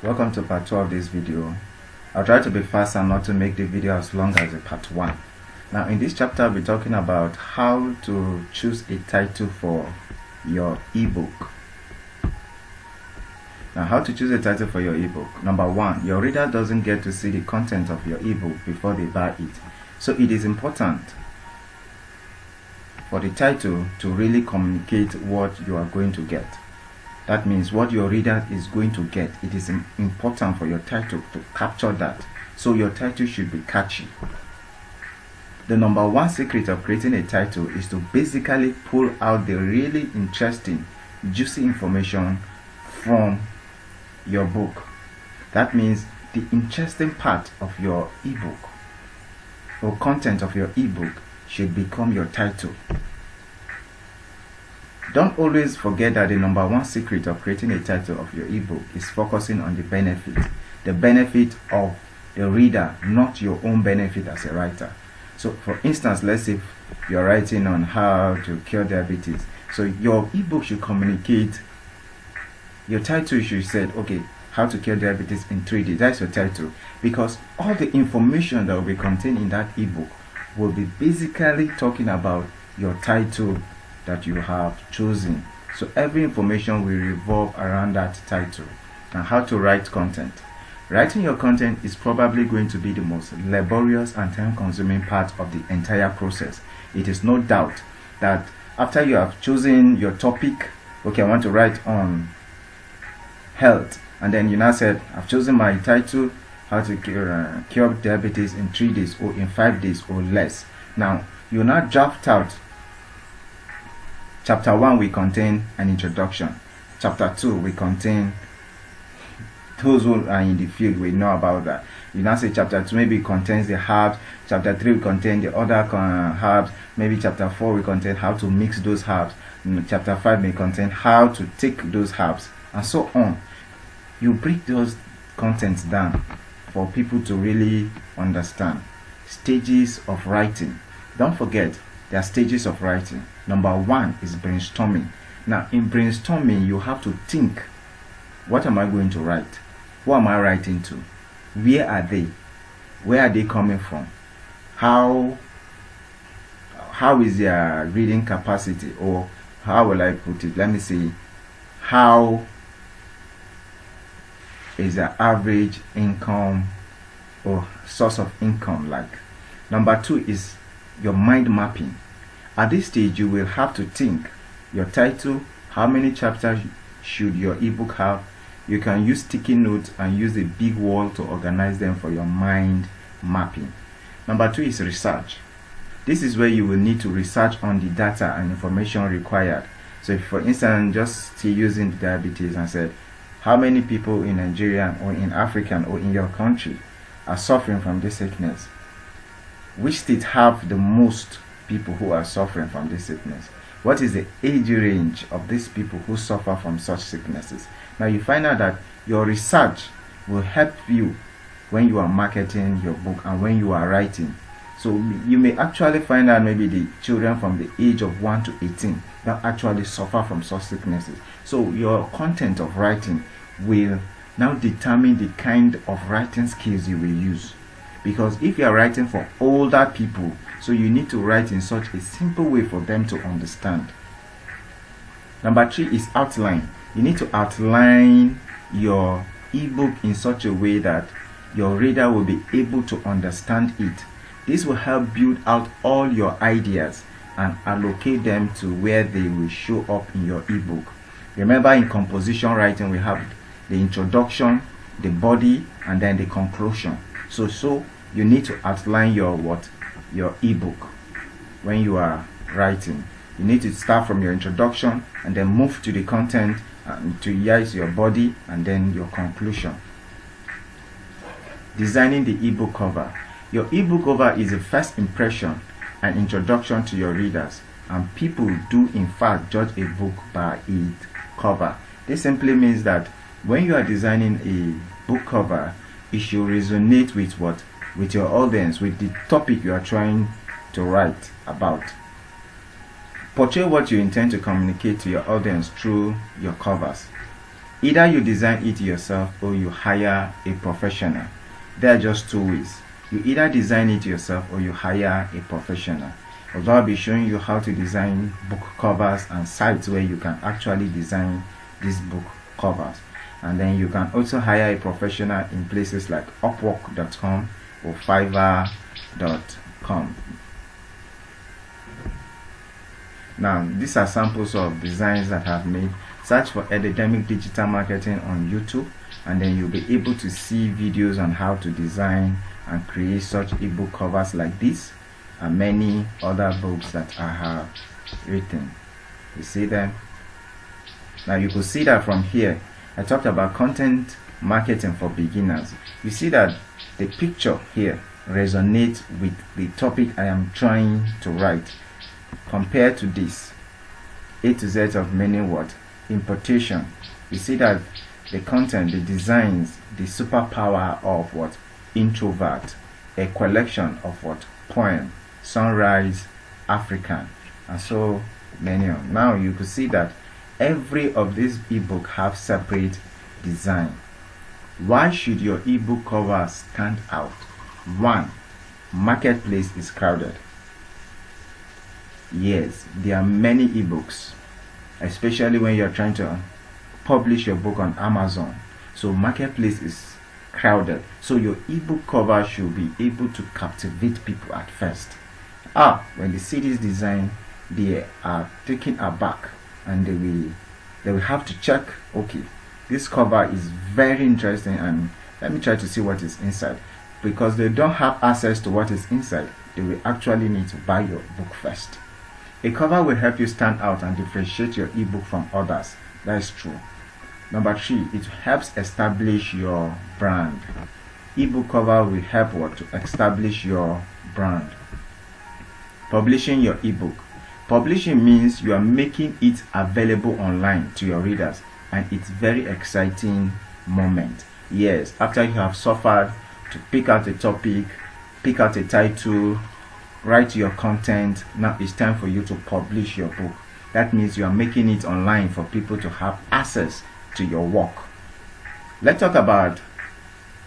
Welcome to part 2 of this video. I'll try to be fast and not to make the video as long as the part 1. Now in this chapter I'll be talking about how to choose a title for your ebook. Now how to choose a title for your ebook. Number 1, your reader doesn't get to see the content of your ebook before they buy it. So it is important for the title to really communicate what you are going to get. That means what your reader is going to get. It is important for your title to capture that. So your title should be catchy. The number 1 secret of creating a title is to basically pull out the really interesting, juicy information from your book. That means the interesting part of your ebook or content of your ebook should become your title. Don't always forget that the number 1 secret of creating a title of your ebook is focusing on the benefit of the reader, not your own benefit as a writer. So for instance, let's say you're writing on how to cure diabetes. So your ebook should communicate, your title should say, okay, how to cure diabetes in 3 days. That's your title, because all the information that will be contained in that ebook will be basically talking about your title that you have chosen. So every information will revolve around that title. Now how to write content. Writing your content is probably going to be the most laborious and time-consuming part of the entire process. It is no doubt that after you have chosen your topic, okay, I want to write on health, and then you now said, I've chosen my title, how to cure diabetes in 3 days or in 5 days or less. Now you now draft out. Chapter 1 will contain an introduction. Chapter 2 will contain, those who are in the field will know about that. You now say chapter 2 maybe contains the herbs. Chapter 3 will contain the other herbs. Maybe chapter 4 will contain how to mix those herbs. Chapter 5 may contain how to take those herbs, and so on. You break those contents down for people to really understand. Stages of writing. Don't forget, there are stages of writing. Number 1 is brainstorming. Now in brainstorming, you have to think, what am I going to write? Who am I writing to? Where are they? Where are they coming from? How is their reading capacity? Or how will I put it? Let me see. How is their average income or source of income like? Number 2 is your mind mapping. At this stage, you will have to think your title, how many chapters should your ebook have. You can use sticky notes and use a big wall to organize them for your mind mapping. Number 2 is research. This is where you will need to research on the data and information required. So if, for instance, just still using diabetes and said, how many people in Nigeria or in Africa or in your country are suffering from this sickness? Which states have the most people who are suffering from this sickness? What is the age range of these people who suffer from such sicknesses? Now you find out that your research will help you when you are marketing your book and when you are writing. So you may actually find out maybe the children from the age of 1 to 18 that actually suffer from such sicknesses. So your content of writing will now determine the kind of writing skills you will use. Because if you are writing for older people, so you need to write in such a simple way for them to understand. Number 3 is outline. You need to outline your ebook in such a way that your reader will be able to understand it. This will help build out all your ideas and allocate them to where they will show up in your ebook. Remember, in composition writing, we have the introduction, the body, and then the conclusion. So you need to outline your ebook when you are writing. You need to start from your introduction and then move to the content to your body and then your conclusion. Designing the ebook cover. Your ebook cover is a first impression and introduction to your readers, and people do in fact judge a book by its cover. This simply means that when you are designing a book cover, it should resonate with what? With your audience, with the topic you are trying to write about. Portray what you intend to communicate to your audience through your covers. Either you design it yourself or you hire a professional. There are just two ways. You either design it yourself or you hire a professional. Although I'll be showing you how to design book covers and sites where you can actually design these book covers. And then you can also hire a professional in places like Upwork.com or Fiverr.com. Now, these are samples of designs that I've made. Search for Academic Digital Marketing on YouTube, and then you'll be able to see videos on how to design and create such ebook covers like this and many other books that I have written. You see them? Now you could see that from here I talked about content marketing for beginners. You see that the picture here resonates with the topic I am trying to write. Compared to this A to Z of many words, importation, you see that the content, the designs, the superpower of what? Introvert, a collection of what? Poem, sunrise, African, and so many. Now you could see that every of these ebook have separate design. Why should your ebook cover stand out? 1. Marketplace is crowded. Yes, there are many ebooks, especially when you're trying to publish your book on Amazon. So marketplace is crowded. So your ebook cover should be able to captivate people at first. When they see this design, they are taken aback and they will have to check, okay, this cover is very interesting and let me try to see what is inside. Because they don't have access to what is inside, they will actually need to buy your book first. A cover will help you stand out and differentiate your ebook from others. That is true. Number 3, it helps establish your brand. Ebook cover will help what? To establish your brand. Publishing your ebook. Publishing means you are making it available online to your readers, and it's very exciting moment. Yes, after you have suffered to pick out a topic, pick out a title, write your content, now it's time for you to publish your book. That means you are making it online for people to have access to your work. Let's talk about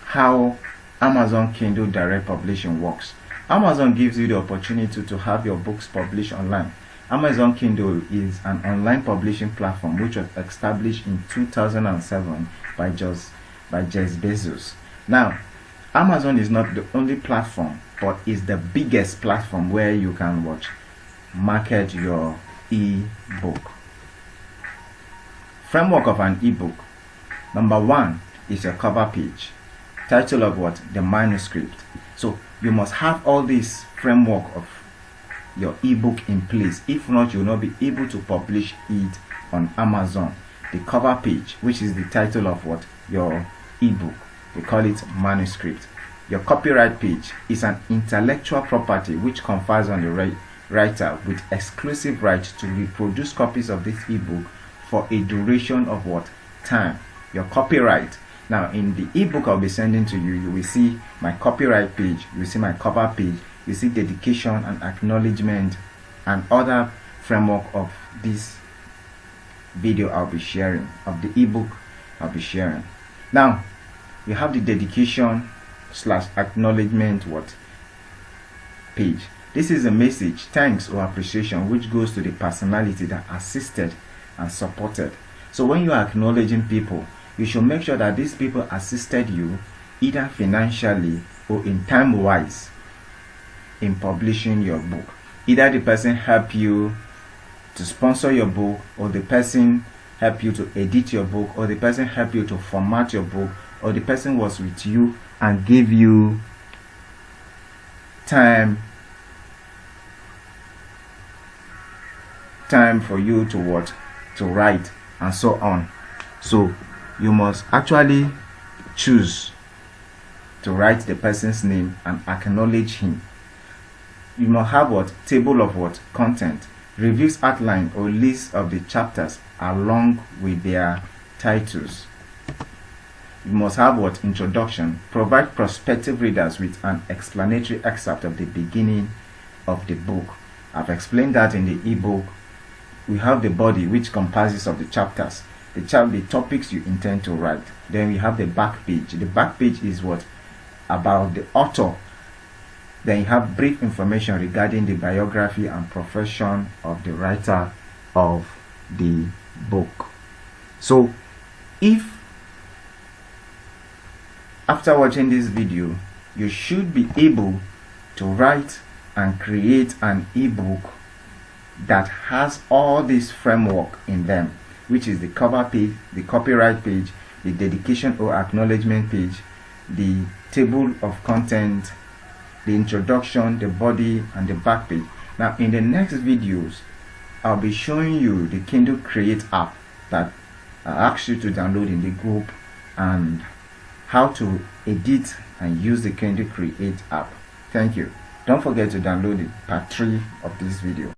how Amazon Kindle Direct Publishing works. Amazon gives you the opportunity to have your books published online. Amazon Kindle is an online publishing platform which was established in 2007 by Jeff Bezos. Now, Amazon is not the only platform, but is the biggest platform where you can market your e-book. Framework of an e-book. Number 1 is your cover page. Title of what? The manuscript. So you must have all this framework of your ebook in place. If not, you will not be able to publish it on Amazon. The cover page, which is the title of what? Your ebook. We call it manuscript. Your copyright page is an intellectual property which confers on the writer with exclusive right to reproduce copies of this ebook for a duration of what? Time. Your copyright. Now in the ebook I'll be sending to you, you will see my copyright page, you will see my cover page, you see dedication and acknowledgement and other framework of this video I'll be sharing, of the ebook I'll be sharing. Now you have the dedication / acknowledgement page. This is a message, thanks or appreciation which goes to the personality that assisted and supported. So when you are acknowledging people, you should make sure that these people assisted you either financially or in time wise in publishing your book. Either the person helped you to sponsor your book, or the person helped you to edit your book, or the person helped you to format your book, or the person was with you and gave you time for you to write and so on. So you must actually choose to write the person's name and acknowledge him. You must have table of content, reviews outline or list of the chapters along with their titles. You must have introduction, provide prospective readers with an explanatory excerpt of the beginning of the book. I've explained that in the ebook. We have the body which comprises of the chapters. the topics you intend to write. Then we have the back page. The back page is what? About the author. Then you have brief information regarding the biography and profession of the writer of the book. So if after watching this video you should be able to write and create an ebook that has all this framework in them, which is the cover page, the copyright page, the dedication or acknowledgement page, the table of content, the introduction, the body, and the back page. Now in the next videos I'll be showing you the Kindle Create app that I asked you to download in the group, and how to edit and use the Kindle Create app. Thank you. Don't forget to download it, part 3 of this video.